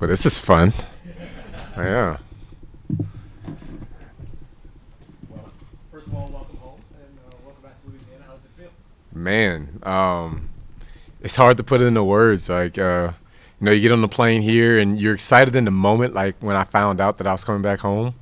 But this is fun. Yeah. Well, first of all, welcome home and welcome back to Louisiana. How does it feel? Man, it's hard to put it into words. Like, you get on the plane here and you're excited in the moment, like when I found out that I was coming back home.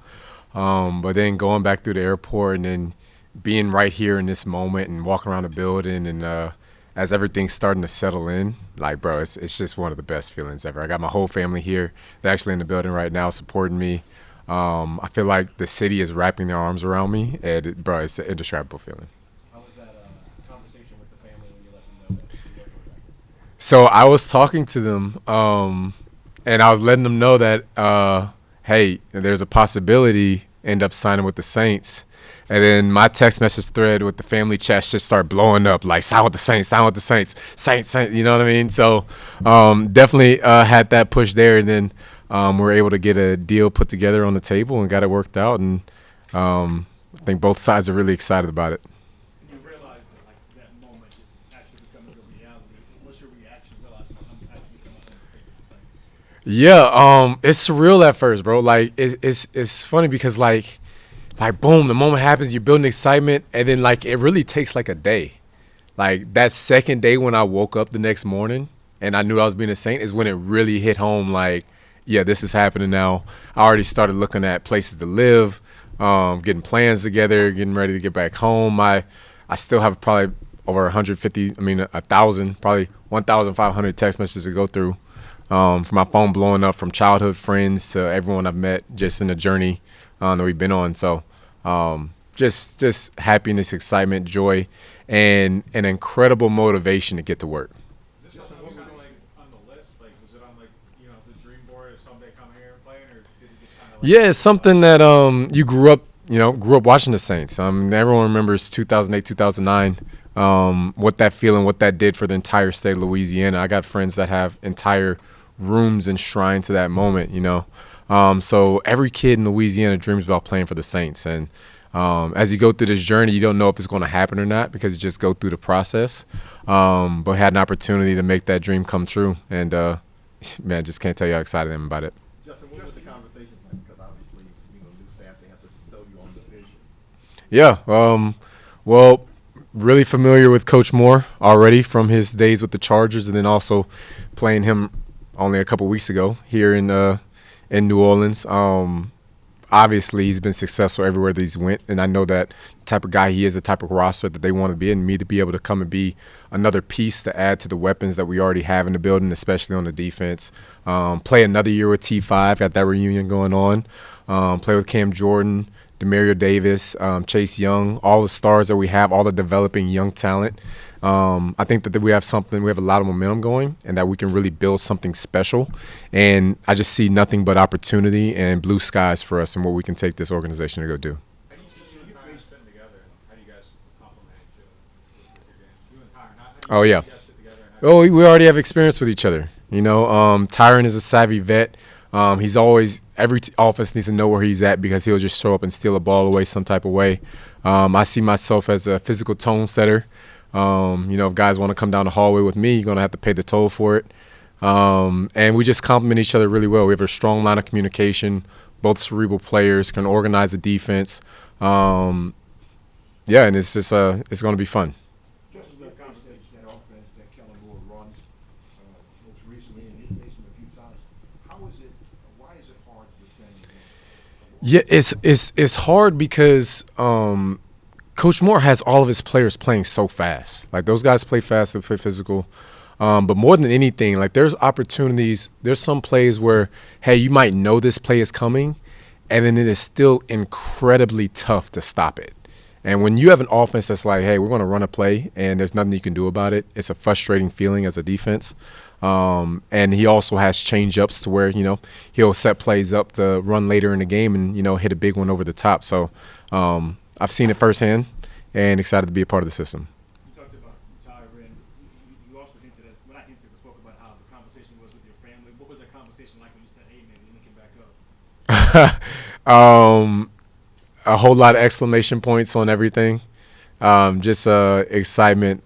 But then going back through the airport and then being right here in this moment and walking around the building and as everything's starting to settle in, like, bro, it's just one of the best feelings ever. I got my whole family here. They're actually in the building right now supporting me. I feel like the city is wrapping their arms around me, and bro, it's an indescribable feeling. How was that conversation with the family when you let them know that you were coming back? So I was talking to them, and I was letting them know that, hey, there's a possibility end up signing with the Saints. And then my text message thread with the family chat just started blowing up, like, sign with the Saints, sign with the Saints, Saints, you know what I mean? So definitely had that push there, and then we were able to get a deal put together on the table and got it worked out, and I think both sides are really excited about it. And you realize that like that moment is actually becoming a reality. What's your reaction realizing I'm actually coming home to play with the Saints? Yeah, it's surreal at first, bro. Like it's funny because like boom, the moment happens, you're building excitement, and then like it really takes like a day. Like that second day when I woke up the next morning and I knew I was being a Saint is when it really hit home. Like, yeah, this is happening now. I already started looking at places to live, getting plans together, getting ready to get back home. I still have probably over 150, 1,000, probably 1,500 text messages to go through. From my phone blowing up from childhood friends to everyone I've met just in the journey that we've been on. So just happiness, excitement, joy, and an incredible motivation to get to work. Is this something that was kind of like on the list? Like, was it on like the dream board of someday coming here and playing, or did it just kind of like? Yeah, it's something that you grew up watching the Saints. Everyone remembers 2008, 2009. What that feeling, what that did for the entire state of Louisiana. I got friends that have entire rooms enshrined to that moment. So every kid in Louisiana dreams about playing for the Saints. And as you go through this journey, you don't know if it's going to happen or not because you just go through the process. But had an opportunity to make that dream come true. And, man, I just can't tell you how excited I am about it. Justin, what was the conversations like? Because obviously, new staff, they have to sell you on the vision. Yeah. Well, really familiar with Coach Moore already from his days with the Chargers, and then also playing him only a couple weeks ago here in New Orleans. Obviously, he's been successful everywhere that he's went, and I know that the type of guy he is, the type of roster that they want to be, and me to be able to come and be another piece to add to the weapons that we already have in the building, especially on the defense. Play another year with T5, got that reunion going on. Play with Cam Jordan, Demario Davis, Chase Young, all the stars that we have, all the developing young talent. I think that we have a lot of momentum going and that we can really build something special. And I just see nothing but opportunity and blue skies for us and what we can take this organization to go do. How do you guys fit together? How do you guys complement each other with your game? You and Tyron, how Oh, do you yeah. guys fit together? And how Oh, we already have experience with each other. Tyron is a savvy vet. He's always offense needs to know where he's at because he'll just show up and steal a ball away some type of way. I see myself as a physical tone setter. If guys want to come down the hallway with me, you're going to have to pay the toll for it. And we just complement each other really well. We have a strong line of communication. Both cerebral players can organize the defense. And it's just it's going to be fun. Just as the conversation, that offense that Kellen Moore runs, most recently, and he faced him a few times. Why is it hard to defend against? Yeah, it's hard because Coach Moore has all of his players playing so fast. Like, those guys play fast, they play physical. But more than anything, like, there's opportunities. There's some plays where, hey, you might know this play is coming, and then it is still incredibly tough to stop it. And when you have an offense that's like, hey, we're going to run a play, and there's nothing you can do about it, it's a frustrating feeling as a defense. And he also has change-ups to where, he'll set plays up to run later in the game and, hit a big one over the top. So I've seen it firsthand and excited to be a part of the system. You talked about Tyron. You also hinted at, well, not hinted, but spoke about how the conversation was with your family. What was that conversation like when you said, hey, man, we need to get back up? A whole lot of exclamation points on everything. Just excitement.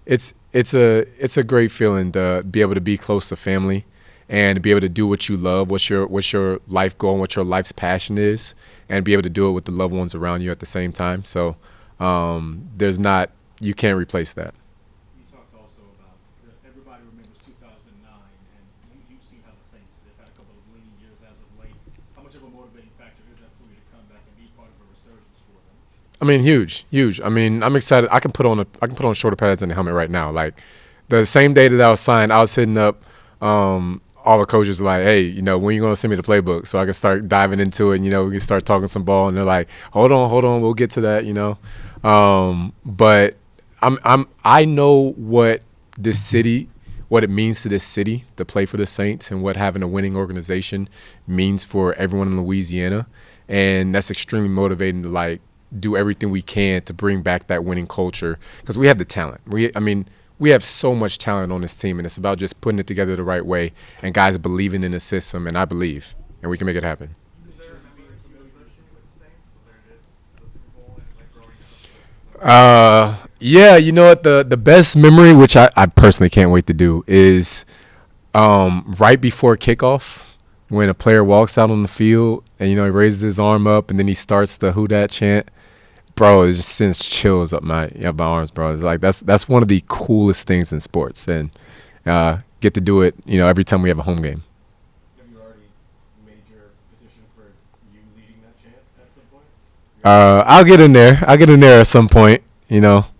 It's a great feeling to be able to be close to family and to be able to do what you love, what's your life goal, and what your life's passion is, and be able to do it with the loved ones around you at the same time. So there's not you can't replace that. You talked also about everybody remembers 2009, and you've seen how the Saints have had a couple of lean years as of late. How much of a motivating factor is that for you to come back and be part of a resurgence for them? I mean, huge, huge. I mean, I'm excited. I can put on shoulder pads and a helmet right now. Like the same day that I was signed, I was hitting up all the coaches like, hey, when you going to send me the playbook so I can start diving into it. And, we can start talking some ball. And they're like, hold on, we'll get to that. But I know what this city, what it means to this city to play for the Saints, and what having a winning organization means for everyone in Louisiana, and that's extremely motivating to do everything we can to bring back that winning culture, because we have the talent. We have so much talent on this team, and it's about just putting it together the right way and guys believing in the system, and I believe, and we can make it happen. Is there a memory from your association with the Saints? So there it is, the Super Bowl, and like growing Yeah, you know what? The best memory, which I personally can't wait to do, is right before kickoff when a player walks out on the field and he raises his arm up and then he starts the "Who Dat" chant. Bro, it just sends chills up my arms, bro. It's like that's one of the coolest things in sports, and get to do it, every time we have a home game. Have you already made your petition for you leading that chant at some point? I'll get in there. I'll get in there at some point. You mentioned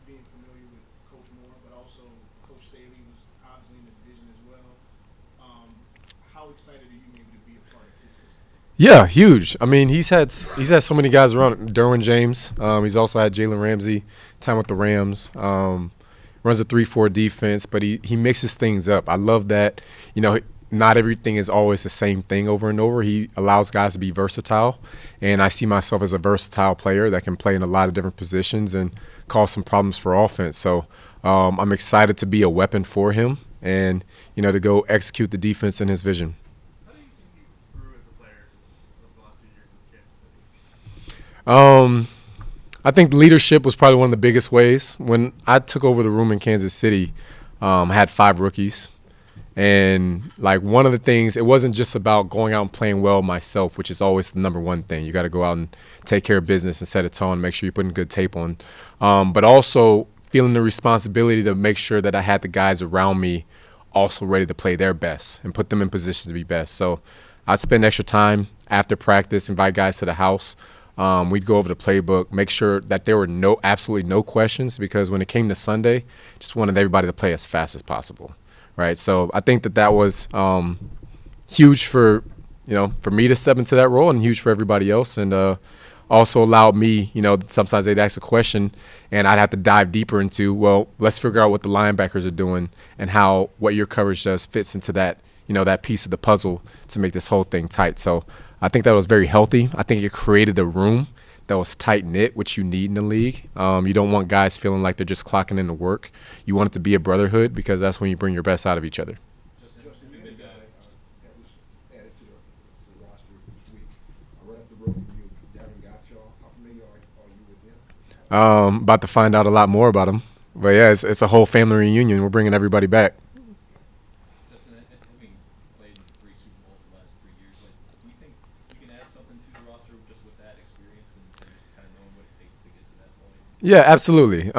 being familiar with Coach Moore, but also Coach Staley was obviously in the division as well. How excited are you maybe to be a part of his system? Yeah, huge. I mean, he's had so many guys around. Derwin James. He's also had Jalen Ramsey, time with the Rams. Runs a 3-4 defense, but he mixes things up. I love that. Not everything is always the same thing over and over. He allows guys to be versatile, and I see myself as a versatile player that can play in a lot of different positions and cause some problems for offense. So I'm excited to be a weapon for him and, to go execute the defense in his vision. How do you think you grew as a player over the last few years with Kansas City? I think leadership was probably one of the biggest ways. When I took over the room in Kansas City, I had 5 rookies. And one of the things, it wasn't just about going out and playing well myself, which is always the number one thing. You got to go out and take care of business and set a tone, make sure you're putting good tape on. But also feeling the responsibility to make sure that I had the guys around me also ready to play their best and put them in position to be best. So I'd spend extra time after practice, invite guys to the house. We'd go over the playbook, make sure that there were absolutely no questions, because when it came to Sunday, just wanted everybody to play as fast as possible. Right, so I think that was huge for me to step into that role, and huge for everybody else, and also allowed me. Sometimes they'd ask a question, and I'd have to dive deeper into, well, let's figure out what the linebackers are doing and how what your coverage does fits into that that piece of the puzzle to make this whole thing tight. So I think that was very healthy. I think it created a room that was tight-knit, which you need in the league. You don't want guys feeling like they're just clocking in to work. You want it to be a brotherhood, because that's when you bring your best out of each other. Justin, you had a guy that was added to the roster this week. Right up the road from you, Devin Gottschall. How familiar are you with him? About to find out a lot more about him. But, yeah, it's a whole family reunion. We're bringing everybody back. Justin, having played 3 Super Bowls the last 3 years, do you think you can add something to the roster just with that experience and just kind of knowing what it takes to get to that point? Yeah, absolutely.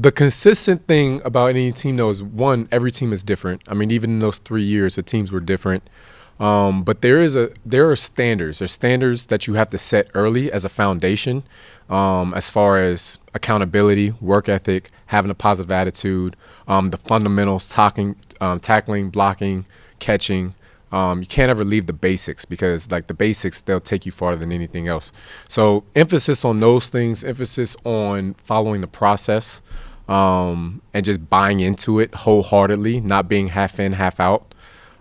The consistent thing about any team, though, is, one, every team is different. I mean, even in those 3 years, the teams were different. But there are standards. There's standards that you have to set early as a foundation, as far as accountability, work ethic, having a positive attitude, the fundamentals, tackling, blocking, catching. You can't ever leave the basics, because the basics, they'll take you farther than anything else. So emphasis on those things, emphasis on following the process, and just buying into it wholeheartedly, not being half in, half out.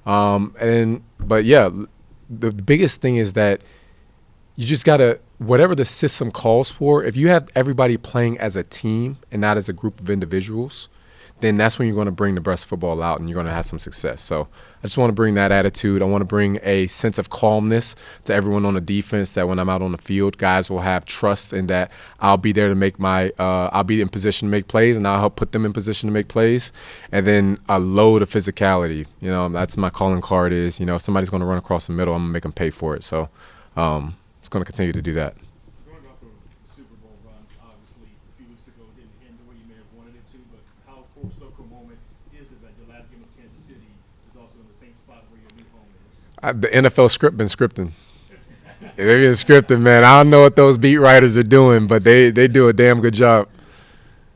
But yeah, the biggest thing is that you just gotta, whatever the system calls for, if you have everybody playing as a team and not as a group of individuals, then that's when you're going to bring the best football out and you're going to have some success. So I just want to bring that attitude. I want to bring a sense of calmness to everyone on the defense, that when I'm out on the field, guys will have trust in that I'll be there to make I'll be in position to make plays, and I'll help put them in position to make plays. And then a load of physicality. That's my calling card is, if somebody's going to run across the middle, I'm going to make them pay for it. So it's going to continue to do that. Going off of the Super Bowl runs, obviously a few weeks ago didn't end the way you may have wanted it to, but how full circle moment is it that your last game with Kansas City is also in the same spot where your new home is? The NFL script been scripting. They've been scripting, man. I don't know what those beat writers are doing, but they do a damn good job.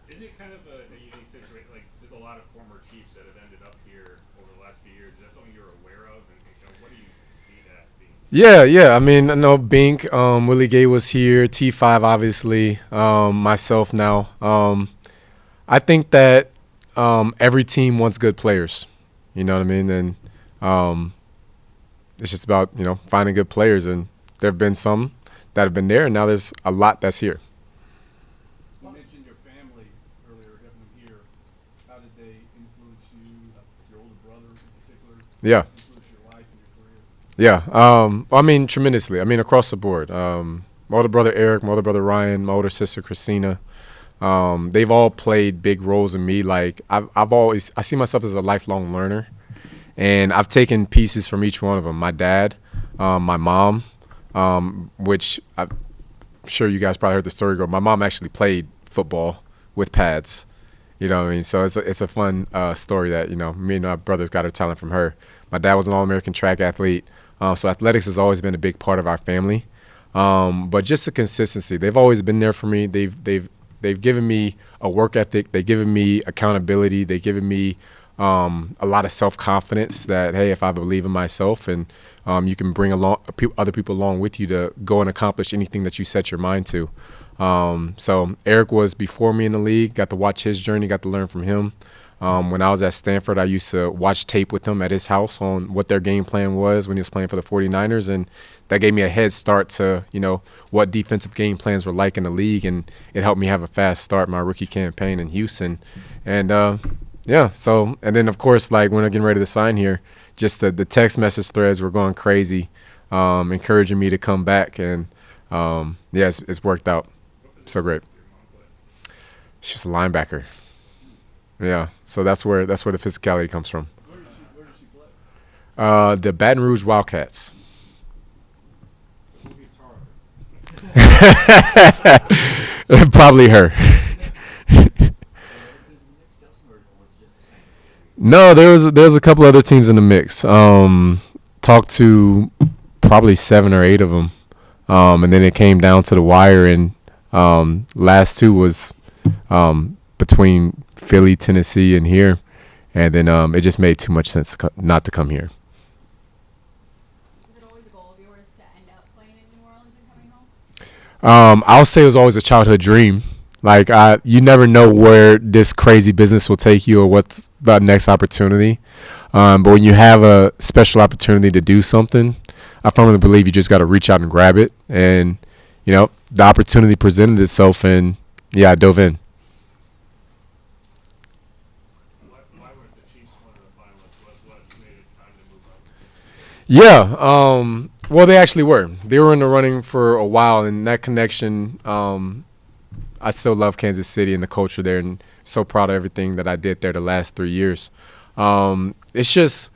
Is it kind of a unique situation? Like, there's a lot of former Chiefs that have ended up here over the last few years. Is that something you're aware of? And what do you see that being? Yeah. I mean, I know Bink, Willie Gay was here, T5 obviously, myself now. I think that every team wants good players. You know what I mean? And it's just about, finding good players. And there have been some that have been there, and now there's a lot that's here. You mentioned your family earlier, having them here. How did they influence you, your older brother in particular? Yeah. Influence your life and your career? Yeah. I mean, tremendously. I mean, across the board. My older brother Eric, my older brother Ryan, my older sister Christina. They've all played big roles in me. Like I see myself as a lifelong learner, and I've taken pieces from each one of them. My dad, my mom, which I'm sure you guys probably heard the story. My mom actually played football with pads. You know what I mean? So it's a fun story that, me and my brothers got our talent from her. My dad was an All-American track athlete. So athletics has always been a big part of our family. But just the consistency, they've always been there for me. They've given me a work ethic. They've given me accountability. They've given me a lot of self-confidence that, hey, if I believe in myself, and you can bring other people along with you to go and accomplish anything that you set your mind to. So Eric was before me in the league, got to watch his journey, got to learn from him. When I was at Stanford, I used to watch tape with him at his house on what their game plan was when he was playing for the 49ers, and that gave me a head start to, what defensive game plans were like in the league, and it helped me have a fast start my rookie campaign in Houston. And, and then, of course, like when I'm getting ready to sign here, just the text message threads were going crazy, encouraging me to come back, and, it's worked out so great. She's a linebacker. Yeah, so that's where the physicality comes from. Where did she play? The Baton Rouge Wildcats. So who gets harder? Probably her. No, there was a couple other teams in the mix. Talked to probably 7 or 8 of them, and then it came down to the wire. And last 2 was between Philly, Tennessee, and here, and then it just made too much sense not to come here. Is it always a goal of yours to end up playing in New Orleans and coming home? I'll say it was always a childhood dream. Like you never know where this crazy business will take you or what's the next opportunity. But when you have a special opportunity to do something, I firmly believe you just got to reach out and grab it. And the opportunity presented itself, and I dove in. Why weren't the Chiefs one of the finalists? What made it time to move up? Yeah. Well, they actually were. They were in the running for a while, and that connection. I still love Kansas City and the culture there, and so proud of everything that I did there the last 3 years. It's just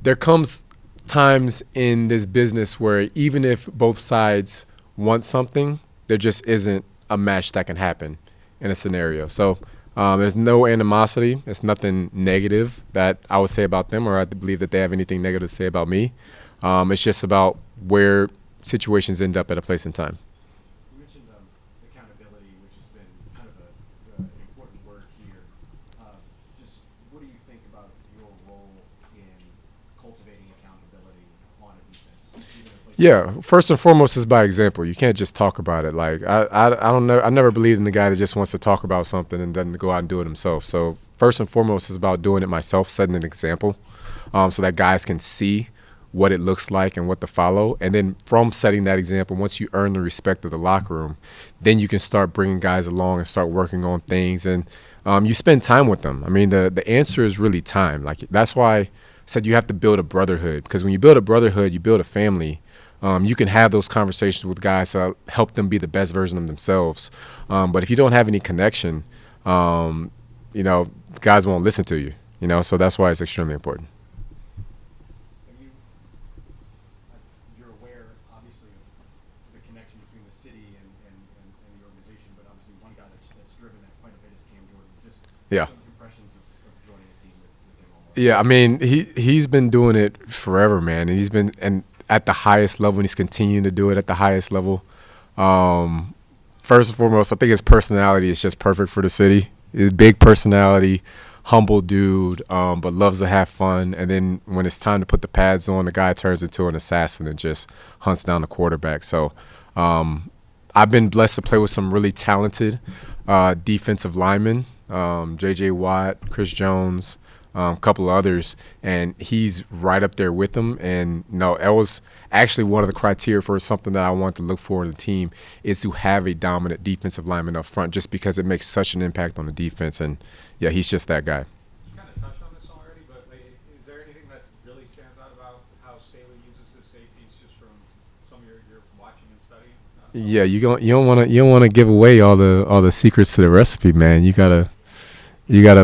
there comes times in this business where even if both sides want something, there just isn't a match that can happen in a scenario. So there's no animosity. There's nothing negative that I would say about them, or I believe that they have anything negative to say about me. It's just about where situations end up at a place and time. You mentioned accountability, which has been kind of an important word here. Just what do you think about your role in cultivating accountability on a defense? Yeah, first and foremost is by example. You can't just talk about it. Like I don't know. I never believed in the guy that just wants to talk about something and doesn't go out and do it himself. So first and foremost is about doing it myself, setting an example, so that guys can see what it looks like and what to follow. And then from setting that example, once you earn the respect of the locker room, then you can start bringing guys along and start working on things. And you spend time with them. I mean, the answer is really time. Like that's why I said you have to build a brotherhood, because when you build a brotherhood, you build a family. You can have those conversations with guys to help them be the best version of themselves. But if you don't have any connection, guys won't listen to you. So that's why it's extremely important. And you're aware, obviously, of the connection between the city and the organization, but obviously one guy that's driven that quite a bit is Cam Jordan. Just Yeah. some impressions of joining a team with him on board. Yeah, I mean, he's been doing it forever, man, and at the highest level, and he's continuing to do it at the highest level. First and foremost, I think his personality is just perfect for the city. His big personality, humble dude, but loves to have fun. And then when it's time to put the pads on, the guy turns into an assassin and just hunts down the quarterback. So I've been blessed to play with some really talented defensive linemen, J.J. Watt, Chris Jones, a couple of others, and he's right up there with them. And that was actually one of the criteria for something that I want to look for in the team, is to have a dominant defensive lineman up front, just because it makes such an impact on the defense. And yeah, he's just that guy. You kind of touched on this already, but is there anything that really stands out about how Staley uses his safeties, just from some of your watching and studying? Yeah, you don't want to give away all the secrets to the recipe, man. You gotta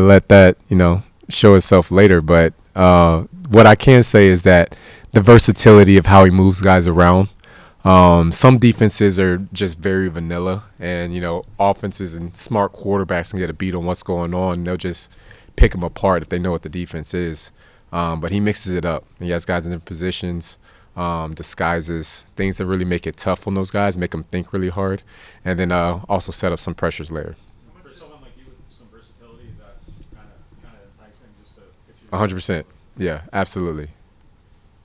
let that show itself later. But what I can say is that the versatility of how he moves guys around. Some defenses are just very vanilla, and offenses and smart quarterbacks can get a beat on what's going on, and they'll just pick them apart if they know what the defense is. But he mixes it up. He has guys in different positions, disguises, things that really make it tough on those guys, make them think really hard, and then also set up some pressures later. For someone like you with some versatility, is that kind of enticing, just to pitch you? 100%. Yeah, absolutely.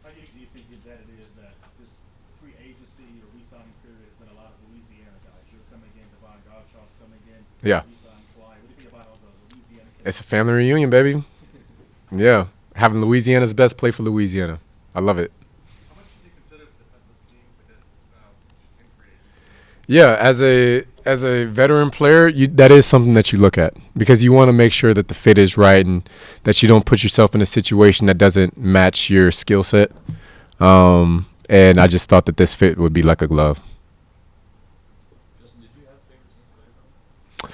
How unique do you think that it is that this free agency or re-signing period has been a lot of Louisiana guys? You're coming in, Devon Godshaw's coming in. Yeah. Re-signing Clyde. What do you think about all the Louisiana? It's a family reunion, baby. Yeah, having Louisiana's best play for Louisiana. I love it. How much do you consider defensive schemes to get in free agency? Yeah, as a veteran player, that is something that you look at, because you want to make sure that the fit is right and that you don't put yourself in a situation that doesn't match your skill set. And I just thought that this fit would be like a glove. Justin, did you have a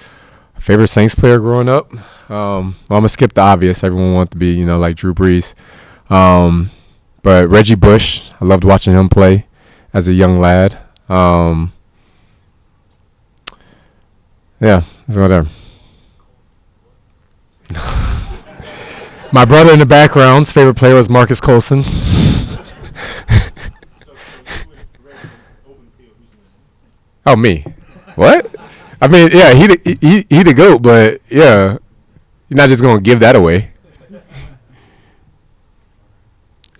Favorite favorite Saints player growing up? Saints player growing up? I'm going to skip the obvious. Everyone wants to be, like Drew Brees. But Reggie Bush, I loved watching him play as a young lad. Yeah, let's go there. My brother in the background's favorite player was Marcus Colson. So you would Reggie open field, who's winning? Oh, me? What? I mean, yeah, he the GOAT, but yeah, you're not just gonna give that away.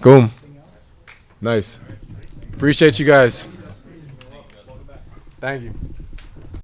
Boom. Nice. Appreciate you guys. Thank you.